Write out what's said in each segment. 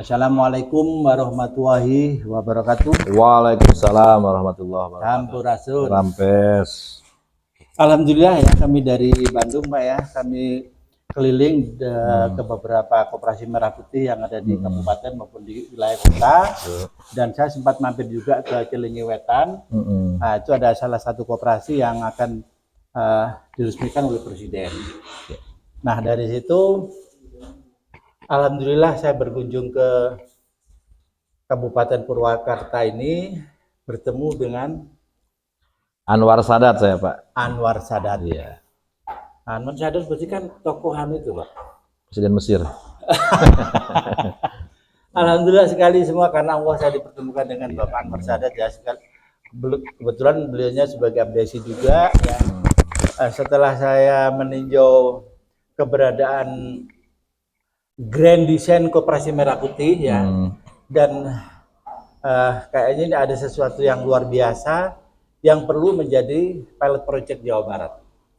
Assalamualaikum warahmatullahi wabarakatuh. Waalaikumsalam warahmatullahi wabarakatuh. Sampurasun. Rampes. Alhamdulillah ya, kami dari Bandung Pak ya, kami keliling ke beberapa koperasi merah putih yang ada di kabupaten maupun di wilayah kota. Dan saya sempat mampir juga ke Cilenyi Wetan. Nah, itu ada salah satu koperasi yang akan diresmikan oleh Presiden. Nah, dari situ alhamdulillah saya berkunjung ke Kabupaten Purwakarta ini bertemu dengan Anwar Sadat saya Pak. Anwar Sadat. Iya. Anwar Sadat berarti kan tokoh itu Pak. Presiden Mesir. Alhamdulillah sekali semua karena Allah saya dipertemukan dengan Bapak Anwar Sadat ya. Kebetulan beliaunya sebagai abdesi juga ya. Setelah saya meninjau keberadaan Grand Design Koperasi Merah Putih ya, dan kayaknya ini ada sesuatu yang luar biasa yang perlu menjadi pilot project Jawa Barat.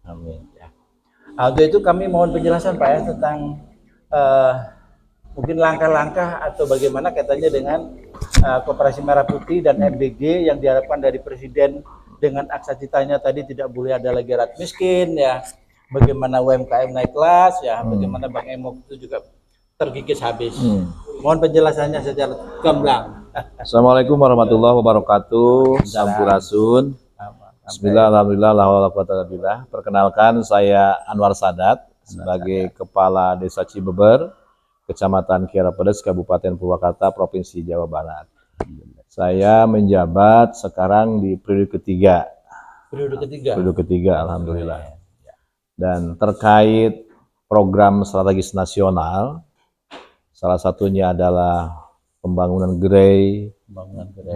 Amin. Ya. Untuk itu kami mohon penjelasan Pak ya tentang mungkin langkah-langkah atau bagaimana kaitannya dengan Koperasi Merah Putih dan MBG yang diharapkan dari Presiden dengan aksa citanya tadi tidak boleh ada lagi rakyat miskin ya, bagaimana UMKM naik kelas ya, bagaimana Bank Emok itu juga terkikis habis. Mohon penjelasannya secara gamblang. Assalamualaikum warahmatullahi wabarakatuh. Sampurasun. Bismillah, alhamdulillah, la haula wala quwata illa billah. Perkenalkan saya Anwar Sadat sebagai Kepala Desa Cibeber, Kecamatan Kiara Pedes, Kabupaten Purwakarta, Provinsi Jawa Barat. Saya menjabat sekarang di periode ketiga. Periode ketiga, alhamdulillah. Dan terkait program strategis nasional, salah satunya adalah pembangunan gerai,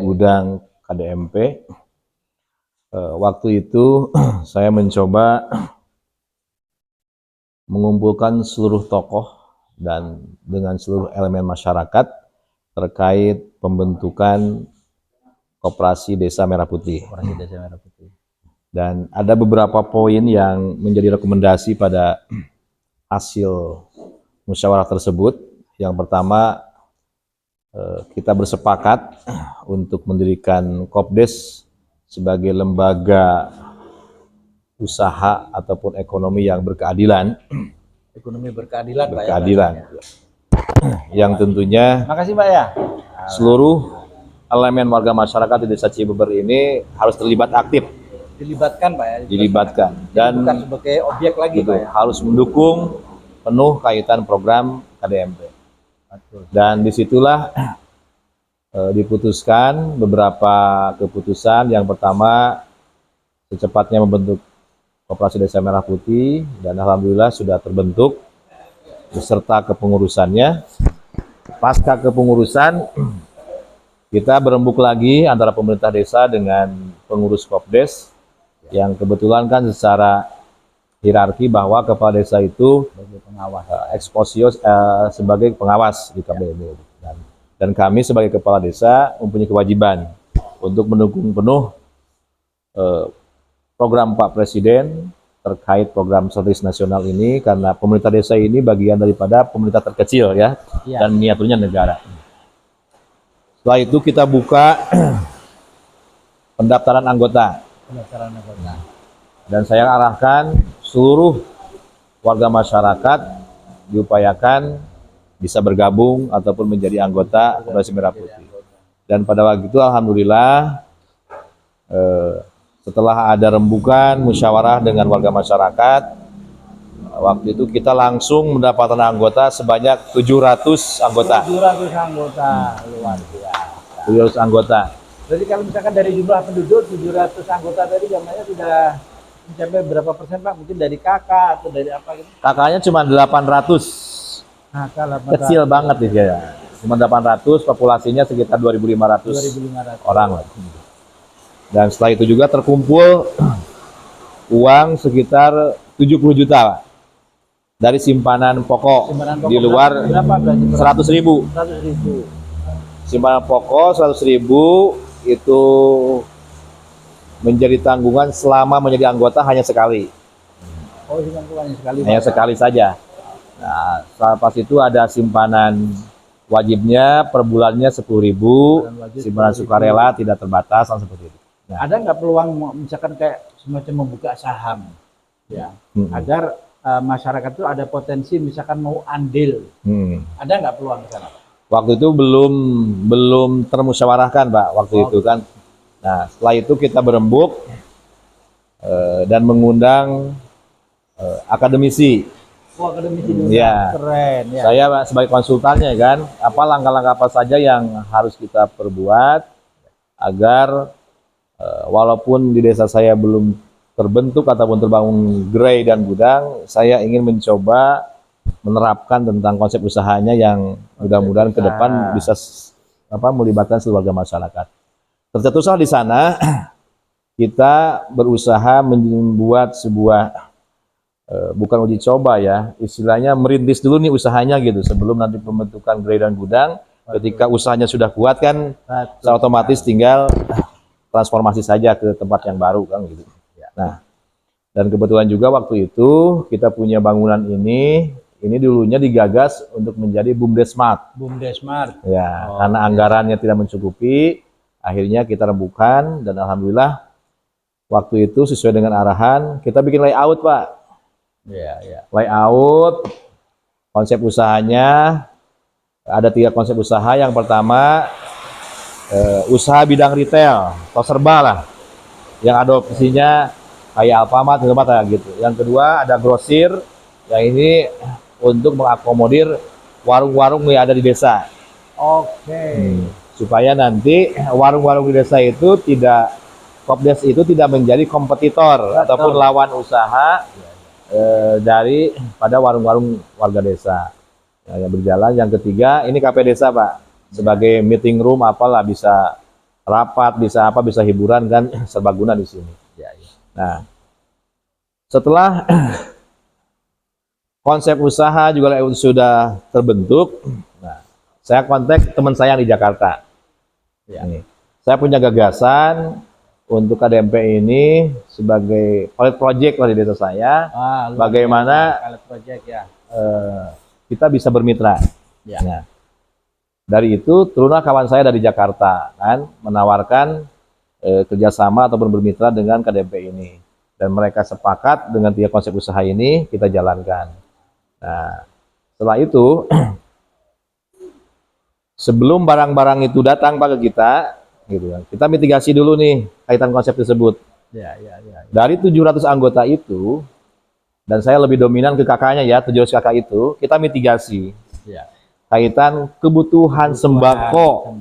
gudang KDMP. Waktu itu saya mencoba mengumpulkan seluruh tokoh dan dengan seluruh elemen masyarakat terkait pembentukan Koperasi Desa Merah Putih. Dan ada beberapa poin yang menjadi rekomendasi pada hasil musyawarah tersebut. Yang pertama, kita bersepakat untuk mendirikan Kopdes sebagai lembaga usaha ataupun ekonomi yang berkeadilan. Ekonomi berkeadilan, berkeadilan. Pak ya. Yang tentunya makasih Pak ya. Seluruh elemen warga masyarakat di Desa Cibeber ini harus terlibat aktif. Dilibatkan Pak ya. Dilibatkan. Dan bukan sebagai objek lagi Pak ya. Harus mendukung penuh kaitan program KDMP. Dan disitulah diputuskan beberapa keputusan. Yang pertama, secepatnya membentuk Koperasi Desa Merah Putih, dan alhamdulillah sudah terbentuk beserta kepengurusannya. Pasca kepengurusan, kita berembuk lagi antara pemerintah desa dengan pengurus Kopdes, yang kebetulan kan secara hierarki bahwa kepala desa itu eksposio sebagai pengawas di KBM. Dan kami sebagai kepala desa mempunyai kewajiban untuk mendukung penuh program Pak Presiden terkait program strategis nasional ini, karena pemerintah desa ini bagian daripada pemerintah terkecil ya, dan miniaturnya negara. Setelah itu kita buka pendaftaran anggota. Dan saya arahkan seluruh warga masyarakat diupayakan bisa bergabung ataupun menjadi anggota Koperasi Merah Putih. Dan pada waktu itu alhamdulillah setelah ada rembukan musyawarah dengan warga masyarakat, waktu itu kita langsung mendapatkan anggota sebanyak 700 anggota. 700 anggota, luar biasa. 700 anggota. Jadi kalau misalkan dari jumlah penduduk 700 anggota tadi jumlahnya sudah mencapai berapa persen Pak? Mungkin dari kakak atau dari apa gitu? Kakaknya cuma 800. Kecil banget ya. Cuma 800, populasinya sekitar 2.500 orang lah. Dan setelah itu juga terkumpul uang sekitar 70 juta Pak, dari simpanan pokok, di luar 100.000. Simpanan pokok 100.000 itu menjadi tanggungan selama menjadi anggota hanya sekali. Oh, hanya sekali. Hanya sekali saja. Nah, pas itu ada simpanan wajibnya per bulannya 10.000, Dan wajib simpanan 10.000. sukarela tidak terbatas, langsung seperti itu. Nah, Ada nggak peluang misalkan kayak semacam membuka saham, ya, agar masyarakat itu ada potensi misalkan mau andil, ada nggak peluang ke sana, Pak? Waktu itu belum termusyawarahkan, Pak, waktu itu kan. Nah, setelah itu kita berembuk dan mengundang akademisi. Oh, akademisi juga. Ya. Keren ya. Saya Pak, sebagai konsultannya kan, apa langkah-langkah apa saja yang harus kita perbuat agar walaupun di desa saya belum terbentuk ataupun terbangun gerai dan gudang, saya ingin mencoba menerapkan tentang konsep usahanya yang mudah-mudahan ke depan bisa melibatkan seluruh warga masyarakat. Tercetuslah di sana kita berusaha membuat sebuah bukan uji coba ya, istilahnya merintis dulu nih usahanya gitu sebelum nanti pembentukan gerai dan gudang. Ketika usahanya sudah kuat kan, secara otomatis tinggal transformasi saja ke tempat yang baru kan gitu. Nah, dan kebetulan juga waktu itu kita punya bangunan ini dulunya digagas untuk menjadi BUMDesMart. BUMDesMart. Ya, karena anggarannya tidak mencukupi, akhirnya kita rembukan dan alhamdulillah waktu itu sesuai dengan arahan kita bikin layout, Pak. Ya. Layout, konsep usahanya ada 3 konsep usaha. Yang pertama usaha bidang retail atau serba lah, yang adopsinya kayak Alfamart gitu. Yang kedua ada grosir, yang ini untuk mengakomodir warung-warung yang ada di desa. Supaya nanti warung-warung di desa itu tidak, Kopdes itu tidak menjadi kompetitor ataupun lawan usaha dari pada warung-warung warga desa yang berjalan. Yang ketiga ini KP desa, Pak, sebagai meeting room, apalah, bisa rapat, bisa apa, bisa hiburan kan, serbaguna di sini. Nah, setelah konsep usaha juga sudah terbentuk, nah, saya kontak teman saya di Jakarta. Saya punya gagasan untuk KDMP ini sebagai pilot project di desa saya. Bagaimana kita bisa bermitra. Nah, dari itu turunlah kawan saya dari Jakarta kan, menawarkan kerjasama ataupun bermitra dengan KDMP ini, dan mereka sepakat dengan 3 konsep usaha ini kita jalankan. Nah, setelah itu sebelum barang-barang itu datang Pak ke kita, gitu kan, kita mitigasi dulu nih kaitan konsep tersebut. Dari 700 anggota itu, dan saya lebih dominan ke kakaknya ya, 700 kakak itu kita mitigasi kaitan kebutuhan sembako.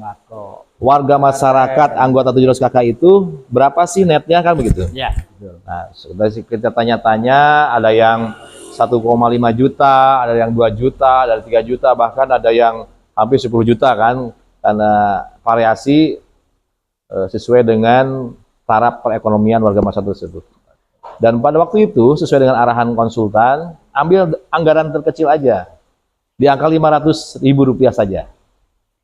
Warga masyarakat anggota 700 kakak itu berapa sih netnya kan begitu? Nah, kita tanya-tanya, ada yang 1,5 juta, ada yang 2 juta, ada 3 juta, bahkan ada yang hampir 10 juta kan, karena variasi sesuai dengan taraf perekonomian warga masyarakat tersebut. Dan pada waktu itu sesuai dengan arahan konsultan, ambil anggaran terkecil aja, di angka Rp500.000 saja.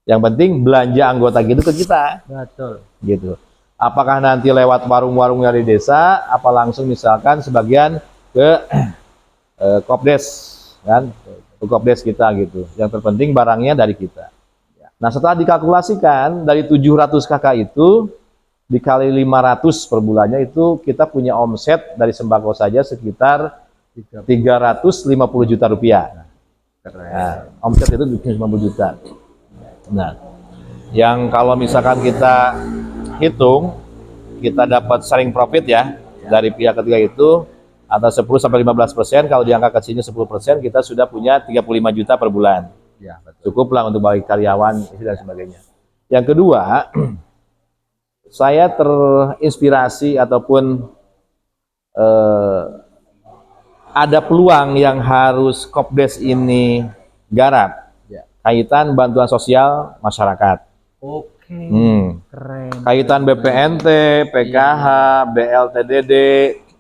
Yang penting belanja anggota gitu ke kita. Betul. Gitu. Apakah nanti lewat warung-warung dari desa, apa langsung misalkan sebagian ke Kopdes kan, ke Kopdes kita gitu. Yang terpenting barangnya dari kita. Nah, setelah dikalkulasikan dari 700 kakak itu dikali 500 per bulannya, itu kita punya omset dari sembako saja sekitar 350 juta rupiah. Nah, omset itu 50 juta. Nah, yang kalau misalkan kita hitung, kita dapat sharing profit ya, dari pihak ketiga itu antara 10-15%. Kalau di angka kecilnya 10%, kita sudah punya 35 juta per bulan. Cukuplah untuk bagi karyawan dan sebagainya. Yang kedua, saya terinspirasi ataupun ada peluang yang harus Kopdes ini garap, kaitan bantuan sosial masyarakat. Keren. Kaitan BPNT, PKH, BLTDD,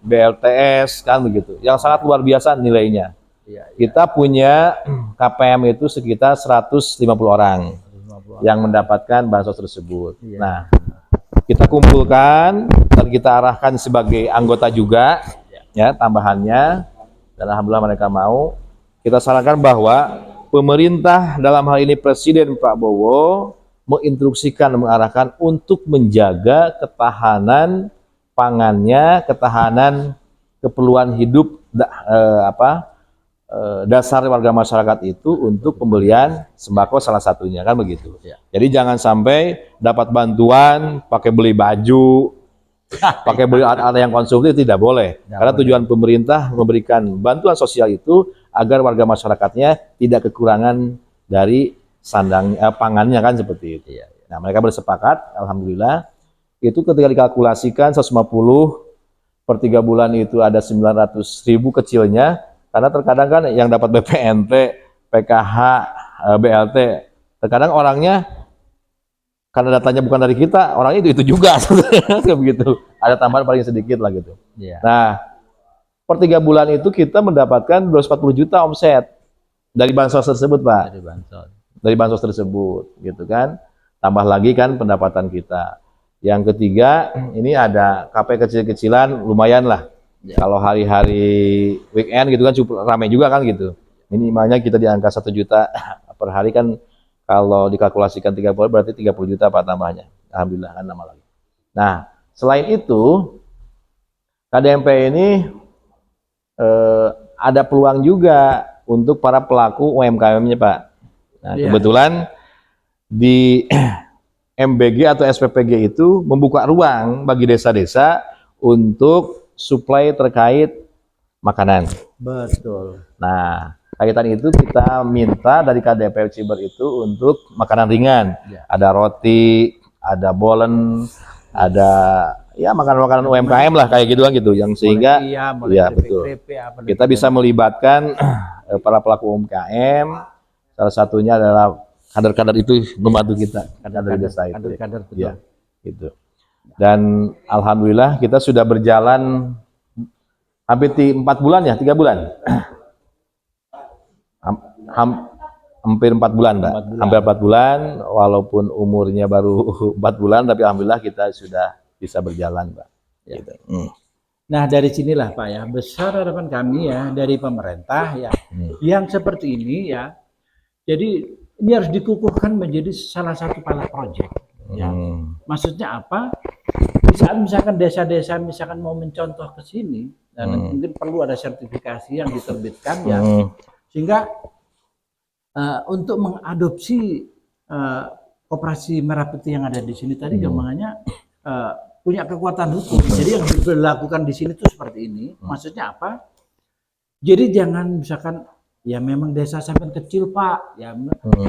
BLTS kan begitu, yang sangat luar biasa nilainya. Kita punya KPM itu sekitar 150 orang yang mendapatkan bansos tersebut. Nah, kita kumpulkan dan kita arahkan sebagai anggota juga ya tambahannya, dan alhamdulillah mereka mau. Kita sarankan bahwa pemerintah dalam hal ini Presiden Prabowo menginstruksikan, mengarahkan untuk menjaga ketahanan pangannya, ketahanan keperluan hidup dasar warga masyarakat itu untuk pembelian sembako salah satunya, kan begitu. Ya. Jadi jangan sampai dapat bantuan pakai beli baju, pakai beli alat-alat yang konsumtif, tidak boleh. Karena tujuan pemerintah memberikan bantuan sosial itu agar warga masyarakatnya tidak kekurangan dari pangannya, kan seperti itu. Nah, mereka bersepakat, alhamdulillah. Itu ketika dikalkulasikan 150 per 3 bulan itu ada 900.000 kecilnya, karena terkadang kan yang dapat BPNT, PKH, BLT, terkadang orangnya karena datanya bukan dari kita, orangnya itu juga begitu. Ada tambahan paling sedikit lah gitu. Nah, per 3 bulan itu kita mendapatkan 240 juta omset dari bansos tersebut, Pak. Dari bansos tersebut, gitu kan. Tambah lagi kan pendapatan kita. Yang ketiga, ini ada KP kecil-kecilan, lumayan lah. Kalau hari-hari weekend gitu kan cukup ramai juga kan gitu. Minimalnya kita di angka 1 juta per hari kan, kalau dikalkulasikan 30 berarti 30 juta Pak tambahnya. Alhamdulillah kan nama lagi. Nah, selain itu KDMP ini ada peluang juga untuk para pelaku UMKM-nya, Pak. Nah, kebetulan di MBG atau SPPG itu membuka ruang bagi desa-desa untuk suplai terkait makanan. Betul. Nah, kaitan itu kita minta dari KDP Ciber itu untuk makanan ringan. Ada roti, ada bolen, ada ya makanan-makanan UMKM lah kayak gitu kan gitu, yang sehingga betul. Kita bisa melibatkan para pelaku UMKM. Salah satunya adalah kader-kader itu membantu kita, kader dari desa itu. Kader-kader betul. Ya, gitu. Dan alhamdulillah kita sudah berjalan hampir 4 bulan ya, 3 bulan. Hampir 4 bulan, Mbak. Hampir 4 bulan, walaupun umurnya baru 4 bulan, tapi alhamdulillah kita sudah bisa berjalan, Mbak. Gitu. Nah, dari sinilah Pak ya, besar harapan kami ya dari pemerintah ya, yang seperti ini ya. Jadi ini harus dikukuhkan menjadi salah satu pilot project. Ya. Maksudnya apa? Di saat misalkan desa-desa misalkan mau mencontoh ke sini, dan mungkin perlu ada sertifikasi yang diterbitkan ya, sehingga untuk mengadopsi koperasi merah putih yang ada di sini tadi gampangannya punya kekuatan hukum. Jadi yang dilakukan di sini tuh seperti ini. Maksudnya apa? Jadi jangan misalkan ya memang desa sampai kecil Pak, ya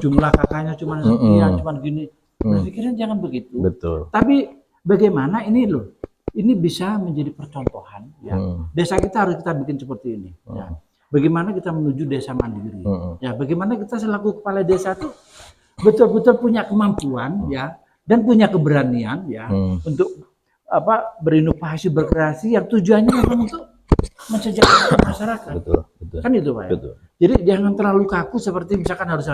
jumlah kakaknya cuma sekian, cuma gini. Berpikiran jangan begitu. Betul. Tapi bagaimana ini loh, ini bisa menjadi percontohan. Ya. Desa kita harus kita bikin seperti ini. Ya. Bagaimana kita menuju desa mandiri. Ya, bagaimana kita selaku kepala desa tuh betul-betul punya kemampuan ya dan punya keberanian ya untuk berinovasi, berkreasi yang tujuannya memang untuk mensejahterakan masyarakat. Betul. Kan itu Pak ya. Betul. Jadi jangan terlalu kaku seperti misalkan harus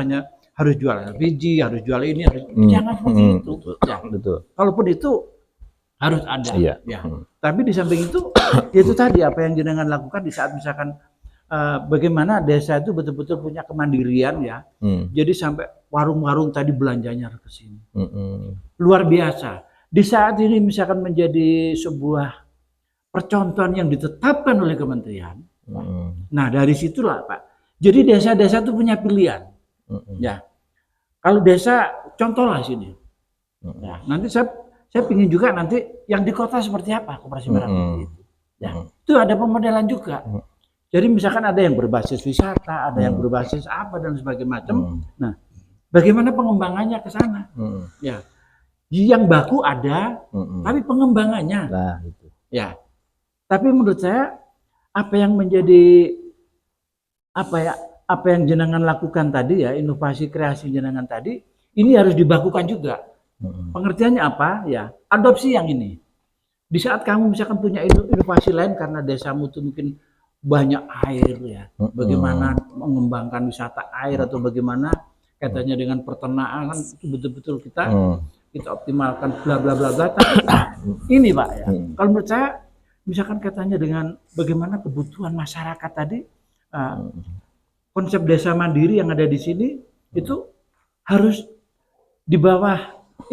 jual LPG, harus jual ini, jangan seperti itu. Ya. Betul. Kalaupun itu harus ada. Iya. Ya. Tapi di samping itu, itu tadi apa yang jenengan lakukan di saat misalkan bagaimana desa itu betul-betul punya kemandirian ya. Jadi sampai warung-warung tadi belanjanya ke sini. Luar biasa. Di saat ini misalkan menjadi sebuah percontohan yang ditetapkan oleh kementerian. Nah, dari situlah Pak. Jadi desa-desa itu punya pilihan. Ya. Kalau desa contohlah sini. Ya, nanti saya ingin juga nanti yang di kota seperti apa koperasi merah putih itu. Ya. Itu ada pemodelan juga. Jadi misalkan ada yang berbasis wisata, ada yang berbasis apa dan sebagainya macam. Nah, bagaimana pengembangannya ke sana? Ya. Yang baku ada, tapi pengembangannya. Nah, gitu. Ya. Tapi menurut saya apa yang menjadi apa yang jenengan lakukan tadi ya, inovasi kreasi jenengan tadi, ini harus dibakukan juga. Pengertiannya apa? Ya, adopsi yang ini. Di saat kamu misalkan punya inovasi lain karena desamu itu mungkin banyak air ya, bagaimana mengembangkan wisata air atau bagaimana katanya dengan peternakan itu betul-betul kita optimalkan bla bla bla bla. Tapi ini Pak ya, kalau menurut saya misalkan katanya dengan bagaimana kebutuhan masyarakat tadi, konsep desa mandiri yang ada di sini itu harus di bawah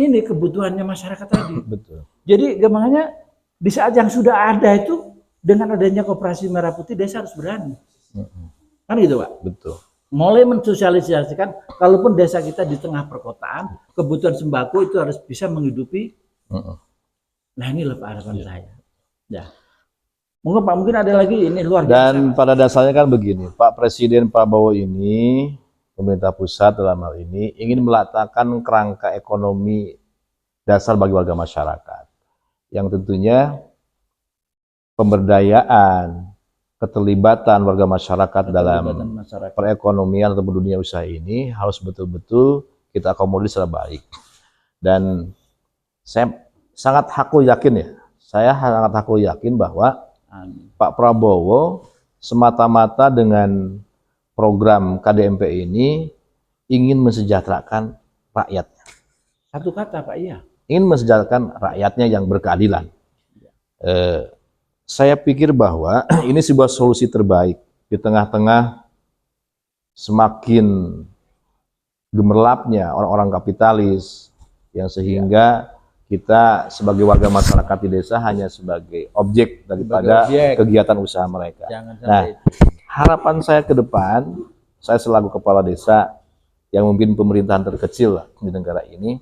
ini kebutuhannya masyarakat tadi. Betul. Jadi gampangnya di saat yang sudah ada itu dengan adanya Koperasi Merah Putih desa harus berani. Kan gitu, Pak? Betul. Mulai mensosialisasikan kalaupun desa kita di tengah perkotaan, kebutuhan sembako itu harus bisa menghidupi. Nah, inilah Pak harapan saya. Ya. Mungkin ada lagi ini luar biasa. Dan pada dasarnya kan begini, Pak Presiden Prabowo ini, pemerintah pusat dalam hal ini ingin meletakkan kerangka ekonomi dasar bagi warga masyarakat, yang tentunya pemberdayaan, keterlibatan warga masyarakat dalam perekonomian atau dunia usaha ini harus betul-betul kita akomodir secara baik. Dan saya sangat aku yakin bahwa Pak Prabowo semata-mata dengan program KDMP ini ingin mensejahterakan rakyatnya. Satu kata Pak, iya. Ingin mensejahterakan rakyatnya yang berkeadilan. Saya pikir bahwa ini sebuah solusi terbaik di tengah-tengah semakin gemerlapnya orang-orang kapitalis, yang sehingga kita sebagai warga masyarakat di desa hanya sebagai objek daripada kegiatan usaha mereka. Nah, harapan saya ke depan, saya selaku kepala desa yang memimpin pemerintahan terkecil di negara ini,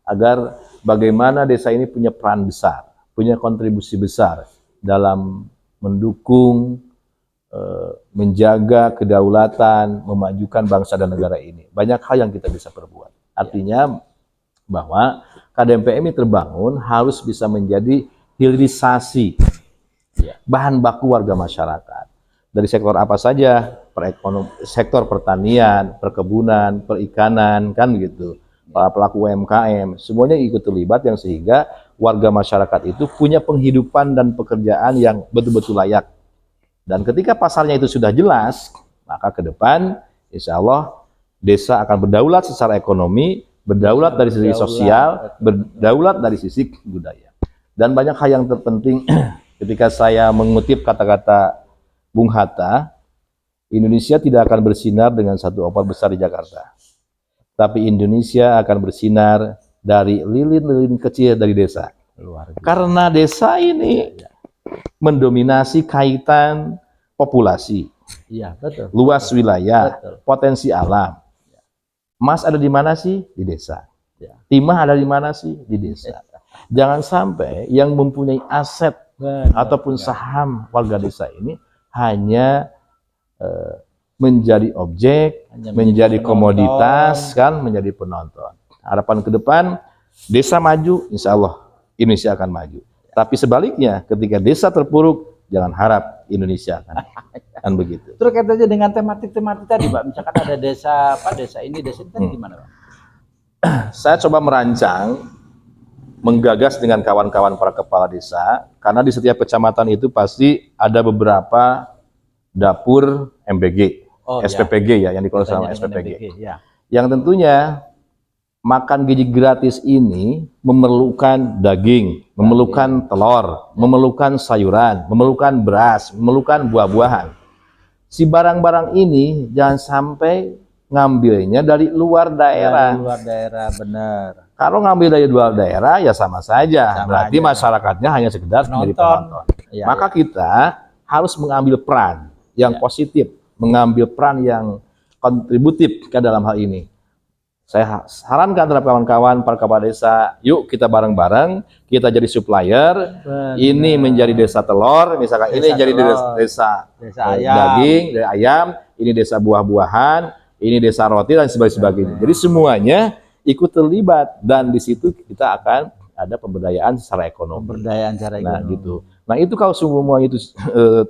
agar bagaimana desa ini punya peran besar, punya kontribusi besar dalam mendukung, menjaga kedaulatan, memajukan bangsa dan negara ini. Banyak hal yang kita bisa perbuat. Artinya bahwa KDMP ini terbangun harus bisa menjadi hilirisasi bahan baku warga masyarakat. Dari sektor apa saja, sektor pertanian, perkebunan, perikanan, kan gitu. Para pelaku UMKM, semuanya ikut terlibat yang sehingga warga masyarakat itu punya penghidupan dan pekerjaan yang betul-betul layak. Dan ketika pasarnya itu sudah jelas, maka ke depan insya Allah desa akan berdaulat secara ekonomi, berdaulat dari sisi sosial, berdaulat dari sisi budaya. Dan banyak hal yang terpenting ketika saya mengutip kata-kata Bung Hatta, Indonesia tidak akan bersinar dengan satu opat besar di Jakarta. Tapi Indonesia akan bersinar dari lilin-lilin kecil dari desa. Karena desa ini mendominasi kaitan populasi, luas wilayah, potensi alam. Emas ada di mana sih? Di desa. Timah ada di mana sih? Di desa. Jangan sampai yang mempunyai aset ataupun saham warga desa ini hanya menjadi objek, menjadi komoditas, kan, menjadi penonton. Harapan ke depan, desa maju, insya Allah Indonesia akan maju. Tapi sebaliknya, ketika desa terpuruk, jangan harap Indonesia akan begitu. Terus katanya dengan tematik-tematik tadi, Pak, misalkan ada desa apa, desa ini tadi gimana, Pak? Saya coba merancang, menggagas dengan kawan-kawan para kepala desa, karena di setiap kecamatan itu pasti ada beberapa dapur MBG, SPPG ya, yang dikelola sama SPPG. Yang tentunya makan gizi gratis ini memerlukan daging, memerlukan telur, memerlukan sayuran, memerlukan beras, memerlukan buah-buahan. Si barang-barang ini jangan sampai ngambilnya dari luar daerah. Dari luar daerah, benar. Kalau ngambil dari luar daerah ya sama saja. Berarti masyarakatnya hanya sekedar menjadi penonton. Maka kita harus mengambil peran yang positif, mengambil peran yang kontributif ke dalam hal ini. Saya sarankan terhadap kawan-kawan para kepala desa, yuk kita bareng-bareng, kita jadi supplier. Ini menjadi desa telur, misalkan desa ini jadi desa daging, desa ayam, ini desa buah-buahan, ini desa roti dan sebagainya. Jadi semuanya ikut terlibat dan di situ kita akan ada pemberdayaan secara ekonomi. Pemberdayaan secara ekonomi. Nah, gitu. Nah, itu kalau semua itu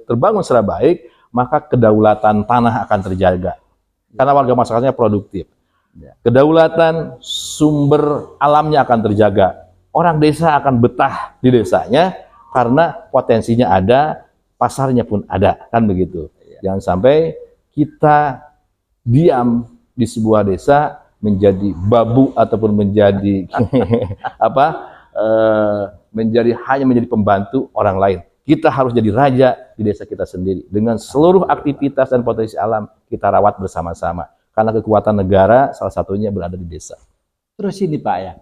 terbangun secara baik, maka kedaulatan tanah akan terjaga. Karena warga masyarakatnya produktif. Kedaulatan sumber alamnya akan terjaga. Orang desa akan betah di desanya karena potensinya ada, pasarnya pun ada, kan begitu. Jangan sampai kita diam di sebuah desa menjadi babu ataupun menjadi menjadi hanya menjadi pembantu orang lain. Kita harus jadi raja di desa kita sendiri. Dengan seluruh aktivitas dan potensi alam kita rawat bersama-sama. Karena kekuatan negara salah satunya berada di desa. Terus ini Pak ya,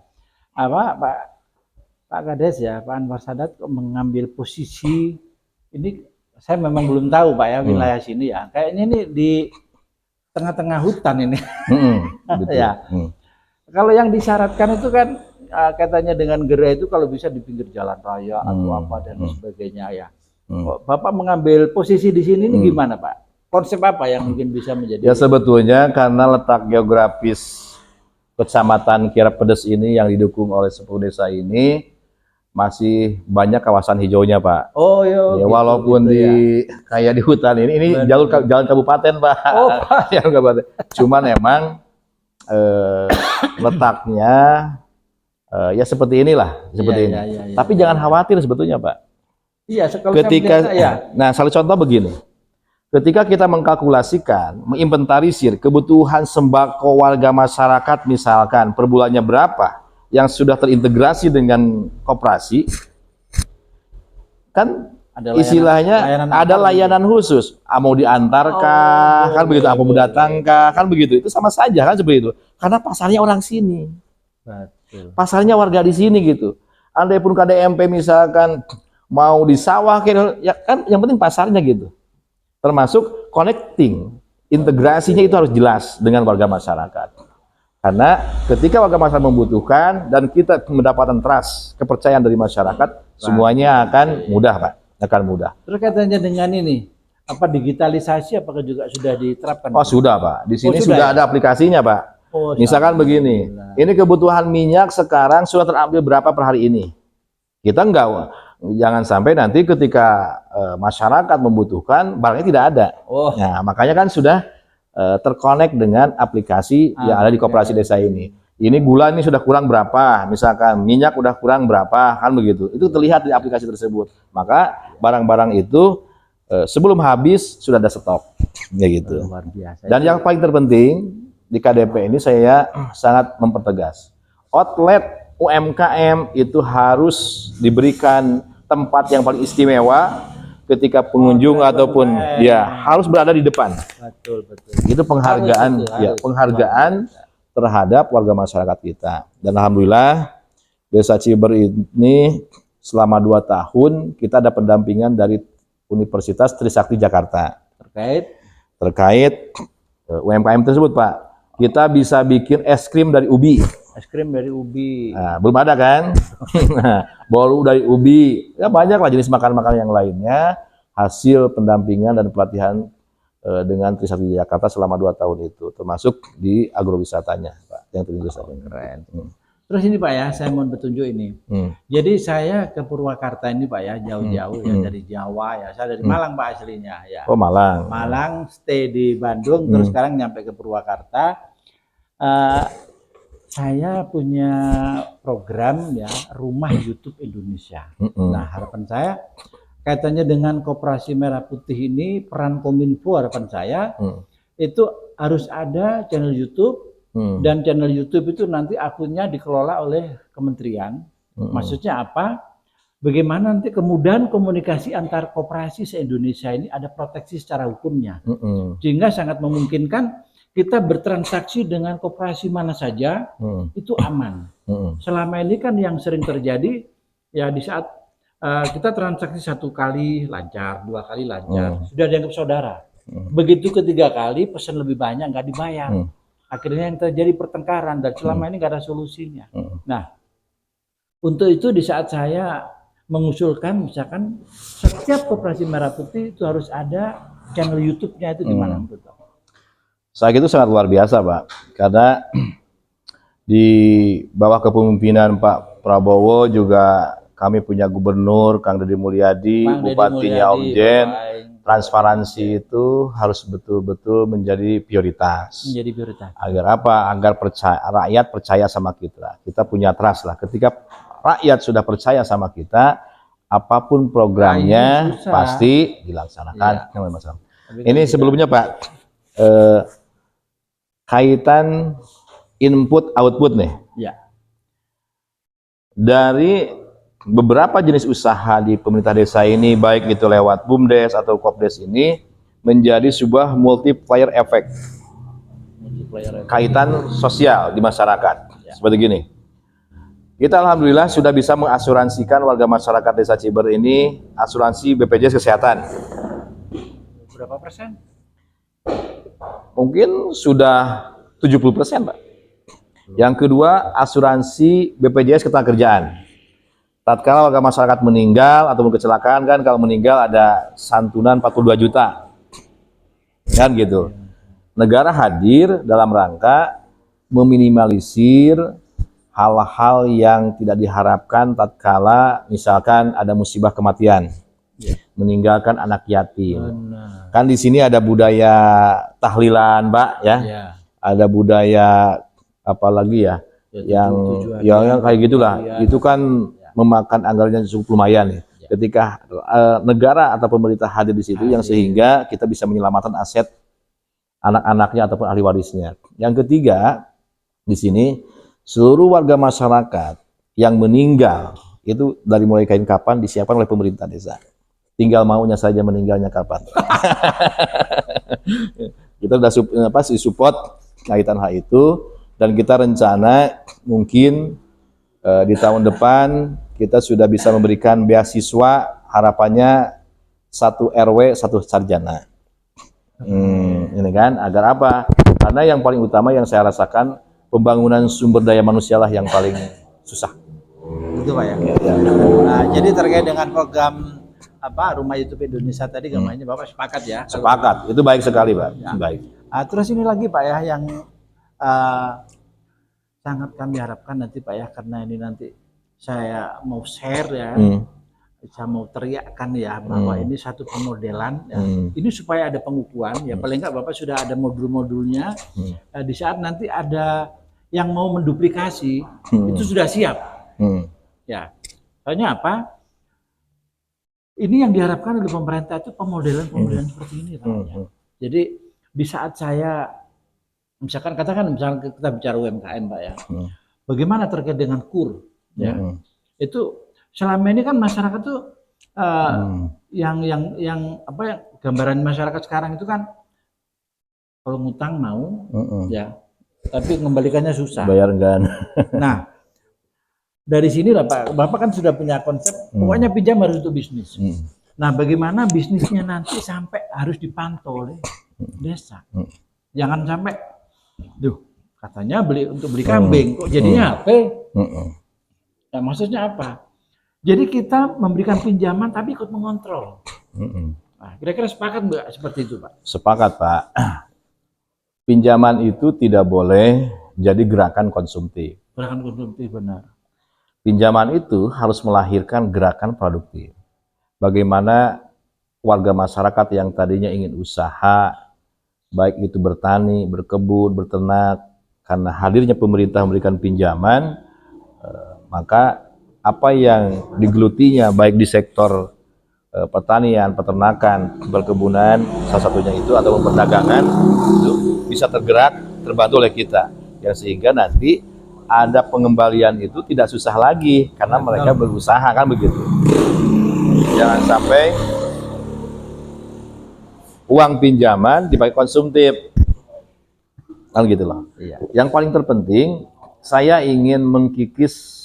Pak Kades ya, Pak Anwar Sadat kok mengambil posisi ini, saya memang belum tahu Pak ya wilayah sini ya. Kayaknya ini di tengah-tengah hutan ini. Betul. Ya. Kalau yang disyaratkan itu kan katanya dengan gerai itu kalau bisa di pinggir jalan raya atau apa dan sebagainya ya. Bapak mengambil posisi di sini ini gimana Pak? Konsep apa yang mungkin bisa menjadi? Ya sebetulnya karena letak geografis Kecamatan Kirap Pedes ini yang didukung oleh 10 desa ini masih banyak kawasan hijaunya Pak. Oh iya. Ya, walaupun gitu, di kayak di hutan ini jalur jalan kabupaten Pak. Oh Pak. Jalan kabupaten. Cuman emang letaknya ya seperti inilah, seperti ini. Iya. Tapi jangan khawatir sebetulnya Pak. Iya, Ketika ya. nah salah contoh begini. Ketika kita mengkalkulasikan, menginventarisir kebutuhan sembako warga masyarakat misalkan per bulannya berapa yang sudah terintegrasi dengan koperasi, kan Ada istilahnya ada layanan khusus, mau diantarkah, kan begitu, apa mau datangkah, kan begitu. Itu sama saja kan seperti itu. Karena pasarnya orang sini. Betul. Pasarnya warga di sini gitu. Andai pun KDMP misalkan mau di sawah, ya kan yang penting pasarnya gitu. Termasuk connecting, integrasinya itu harus jelas dengan warga masyarakat. Karena ketika warga masyarakat membutuhkan dan kita mendapatkan trust, kepercayaan dari masyarakat, semuanya akan mudah Pak, akan mudah. Terus katanya dengan ini, apa digitalisasi apakah juga sudah diterapkan? Oh sudah Pak, di sini ya? sudah ada aplikasinya Pak. Oh, misalkan begini, ini kebutuhan minyak sekarang sudah terambil berapa per hari ini. Kita enggak, jangan sampai nanti ketika masyarakat membutuhkan barangnya tidak ada. Nah, makanya kan sudah terkonek dengan aplikasi yang ada di koperasi desa ini. Ini gula ini sudah kurang berapa, misalkan minyak udah kurang berapa, kan begitu. Itu terlihat di aplikasi tersebut. Maka barang-barang itu sebelum habis sudah ada stok, ya gitu. Luar biasa. Dan yang paling terpenting di KDP ini saya sangat mempertegas, outlet UMKM itu harus diberikan tempat yang paling istimewa ketika pengunjung ataupun ya harus berada di depan. Betul. Itu penghargaan, penghargaan terhadap warga masyarakat kita. Dan alhamdulillah Desa Ciber ini selama 2 tahun kita ada pendampingan dari Universitas Trisakti Jakarta terkait UMKM tersebut Pak. Kita bisa bikin es krim dari ubi. Es krim dari ubi. Nah, belum ada kan? Bolu dari ubi. Ya banyak lah jenis makanan-makanan yang lainnya. Hasil pendampingan dan pelatihan dengan Trisakti Jakarta selama 2 tahun itu. Termasuk di agrowisatanya Pak. Yang keren. Terus ini Pak ya, saya mau petunjuk ini. Jadi saya ke Purwakarta ini Pak ya, jauh-jauh ya dari Jawa ya. Saya dari Malang Pak aslinya ya. Oh Malang. Malang, stay di Bandung, terus sekarang nyampe ke Purwakarta. Saya punya program ya, Rumah YouTube Indonesia. Nah harapan saya kaitannya dengan Koperasi Merah Putih ini, peran Kominfo harapan saya itu harus ada channel YouTube. Dan channel YouTube itu nanti akunnya dikelola oleh kementerian. Maksudnya apa? Bagaimana nanti kemudahan komunikasi antar koperasi se-Indonesia ini ada proteksi secara hukumnya. Sehingga sangat memungkinkan kita bertransaksi dengan koperasi mana saja itu aman. Selama ini kan yang sering terjadi ya di saat kita transaksi 1 kali lancar, 2 kali lancar, sudah dianggap saudara. Begitu ketiga kali pesan lebih banyak nggak dibayar. Akhirnya yang terjadi pertengkaran dan selama ini nggak ada solusinya. Nah, untuk itu di saat saya mengusulkan misalkan setiap Koperasi Merah Putih itu harus ada channel YouTube-nya itu di mana menurut Pak? Saat itu sangat luar biasa Pak, karena di bawah kepemimpinan Pak Prabowo juga kami punya Gubernur Kang Deddy Mulyadi, Bupatinya Om Jen. Transparansi itu harus betul-betul menjadi prioritas. Agar apa? Agar rakyat percaya sama kita. Kita punya trust lah. Ketika rakyat sudah percaya sama kita, apapun programnya pasti dilaksanakan. Ini sebelumnya Pak, kaitan input output nih. Ya. Dari beberapa jenis usaha di pemerintah desa ini, baik itu lewat BUMDes atau Kopdes ini, menjadi sebuah multiplier effect kaitan sosial di masyarakat. Seperti gini, kita alhamdulillah sudah bisa mengasuransikan warga masyarakat desa Ciber ini asuransi BPJS Kesehatan. Berapa persen? Mungkin sudah 70%, Pak. Yang kedua, asuransi BPJS Ketenagakerjaan. Tatkala warga masyarakat meninggal atau kecelakaan, kan kalau meninggal ada santunan 42 juta. Kan gitu. Negara hadir dalam rangka meminimalisir hal-hal yang tidak diharapkan tatkala misalkan ada musibah kematian. Meninggalkan anak yatim. Benar. Kan di sini ada budaya tahlilan, Pak, ya. Ya. Ada budaya apalagi ya, yang kayak gitulah. Itu kan memakan anggarannya cukup lumayan ya. Ketika negara atau pemerintah hadir di situ, yang sehingga kita bisa menyelamatkan aset anak-anaknya ataupun ahli warisnya. Yang ketiga, di sini seluruh warga masyarakat yang meninggal itu dari mulai kain kapan disiapkan oleh pemerintah desa. Tinggal maunya saja meninggalnya kapan. Kita sudah support kaitan hal itu, dan kita rencana mungkin di tahun depan kita sudah bisa memberikan beasiswa, harapannya 1 RW 1 sarjana. Ini kan agar apa? Karena yang paling utama yang saya rasakan, pembangunan sumber daya manusialah yang paling susah. Itu Pak ya. Nah, jadi terkait dengan program Rumah YouTube Indonesia tadi, gambarnya Bapak sepakat ya? Sepakat, itu baik sekali Pak. Ya. Baik. Terus ini lagi Pak ya, yang sangat kami harapkan nanti Pak ya, karena ini nanti saya mau share ya, saya mau teriakkan ya, bahwa ini satu pemodelan ya. Ini supaya ada pengukuhan ya, paling enggak Bapak sudah ada modul-modulnya. Di saat nanti ada yang mau menduplikasi, itu sudah siap. Ya, soalnya apa? Ini yang diharapkan oleh pemerintah itu pemodelan-pemodelan seperti ini Pak ya. Jadi di saat saya misalkan kita bicara UMKM Pak ya, bagaimana terkait dengan KUR ya, itu selama ini kan masyarakat tuh yang gambaran masyarakat sekarang itu kan kalau ngutang mau ya, tapi mengembalikannya susah, bayar enggak. Nah dari sini lah Pak, Bapak kan sudah punya konsep, pokoknya pinjam harus untuk bisnis. Nah bagaimana bisnisnya nanti sampai harus dipantau oleh desa, jangan sampai katanya untuk beli kambing, kok jadinya HP? Nah, maksudnya apa? Jadi kita memberikan pinjaman tapi ikut mengontrol. Nah, kira-kira sepakat nggak seperti itu Pak? Sepakat Pak. Pinjaman itu tidak boleh jadi gerakan konsumtif. Gerakan konsumtif, benar. Pinjaman itu harus melahirkan gerakan produktif. Bagaimana warga masyarakat yang tadinya ingin usaha, baik itu bertani, berkebun, berternak, karena hadirnya pemerintah memberikan pinjaman, maka apa yang digelutinya baik di sektor pertanian, peternakan, perkebunan, salah satunya itu, atau perdagangan, itu bisa tergerak, terbantu oleh kita, yang sehingga nanti ada pengembalian itu tidak susah lagi karena mereka berusaha, kan begitu. Jangan sampai uang pinjaman dipakai konsumtif, kan gitu loh. Yang paling terpenting, saya ingin mengkikis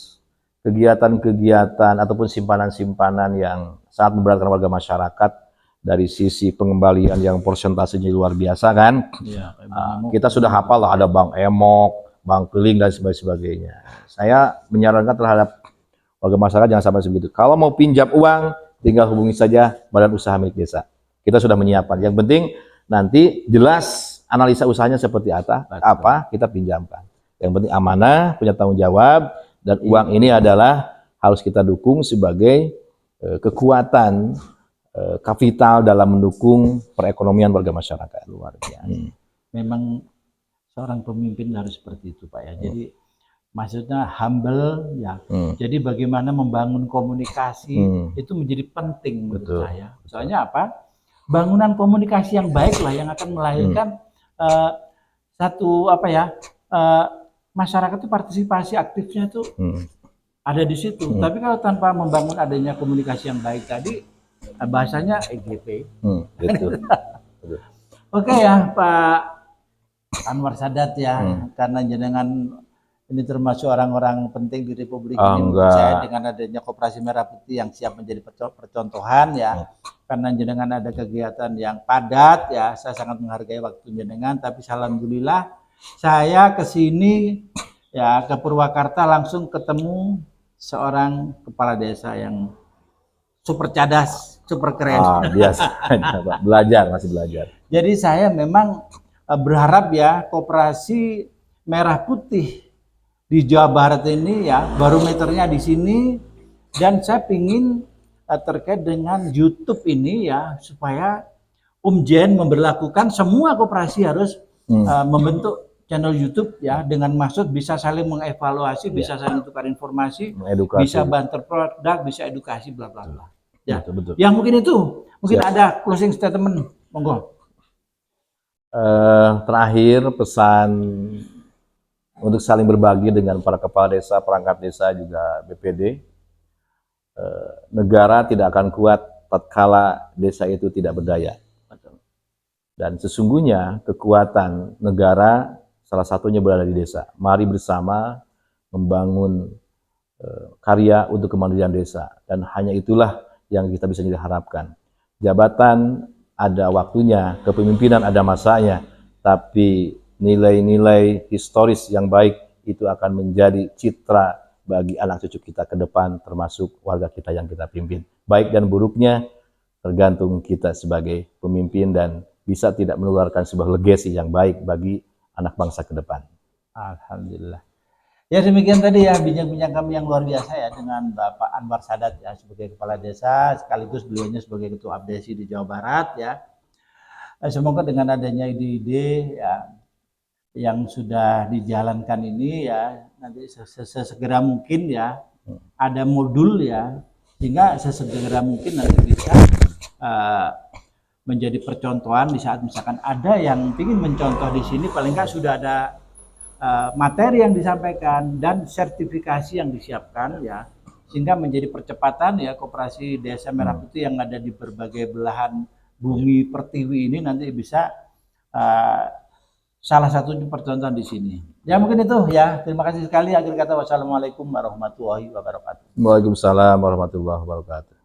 kegiatan-kegiatan ataupun simpanan-simpanan yang sangat memberatkan warga masyarakat dari sisi pengembalian yang persentasenya luar biasa kan. Kita sudah hafal lah, ada bank emok, bank keliling dan sebagainya. Saya menyarankan terhadap warga masyarakat jangan sampai segitu. Kalau mau pinjam uang, tinggal hubungi saja Badan Usaha Milik Desa. Kita sudah menyiapkan. Yang penting nanti jelas analisa usahanya seperti apa kita pinjamkan. Yang penting amanah, punya tanggung jawab, dan uang ini adalah harus kita dukung sebagai kekuatan kapital dalam mendukung perekonomian warga masyarakat. Luar biasa. Memang seorang pemimpin harus seperti itu Pak ya. Jadi maksudnya humble ya. Jadi bagaimana membangun komunikasi itu menjadi penting menurut saya. Soalnya apa? Bangunan komunikasi yang baik lah yang akan melahirkan satu masyarakat itu partisipasi aktifnya itu ada di situ. Tapi kalau tanpa membangun adanya komunikasi yang baik tadi, bahasanya EGP. Gitu. Oke ya Pak Anwar Sadat ya, karena jenengan ini termasuk orang-orang penting di Republik ini menurut saya, dengan adanya Koperasi Merah Putih yang siap menjadi percontohan ya. Karena jenengan ada kegiatan yang padat ya, saya sangat menghargai waktu jenengan. Tapi alhamdulillah saya ke sini ya, ke Purwakarta, langsung ketemu seorang kepala desa yang super cadas, super keren. Biasa, Pak. Masih belajar. Jadi saya memang berharap ya, Koperasi Merah Putih di Jawa Barat ini ya, barometernya di sini. Dan saya ingin terkait dengan YouTube ini ya, supaya Jen memberlakukan semua koperasi harus membentuk channel YouTube ya, dengan maksud bisa saling mengevaluasi, bisa saling tukar informasi, bisa banter produk, bisa edukasi, bla bla bla. Ya, betul. Yang mungkin itu, mungkin ada closing statement, monggo. Terakhir, pesan untuk saling berbagi dengan para kepala desa, perangkat desa, juga BPD. Negara tidak akan kuat tatkala desa itu tidak berdaya. Dan sesungguhnya kekuatan negara salah satunya berada di desa. Mari bersama membangun karya untuk kemandirian desa. Dan hanya itulah yang kita bisa harapkan. Jabatan ada waktunya, kepemimpinan ada masanya, tapi nilai-nilai historis yang baik itu akan menjadi citra bagi anak cucu kita ke depan, termasuk warga kita yang kita pimpin. Baik dan buruknya tergantung kita sebagai pemimpin, dan bisa tidak menularkan sebuah legacy yang baik bagi anak bangsa ke depan. Alhamdulillah. Ya, demikian tadi ya bincang-bincang kami yang luar biasa ya dengan Bapak Anwar Sadat ya, sebagai kepala desa, sekaligus beliaunya sebagai ketua Abdesi di Jawa Barat ya. Semoga dengan adanya ide-ide ya yang sudah dijalankan ini ya, nanti sesegera mungkin ya ada modul ya, sehingga sesegera mungkin nanti bisa menjadi percontohan di saat misalkan ada yang ingin mencontoh di sini, paling nggak sudah ada materi yang disampaikan dan sertifikasi yang disiapkan ya, sehingga menjadi percepatan ya Koperasi Desa Merah Putih yang ada di berbagai belahan bumi pertiwi ini nanti bisa salah satu percontohan di sini. Ya mungkin itu ya. Terima kasih sekali. Akhir kata, wassalamualaikum warahmatullahi wabarakatuh. Waalaikumsalam warahmatullahi wabarakatuh.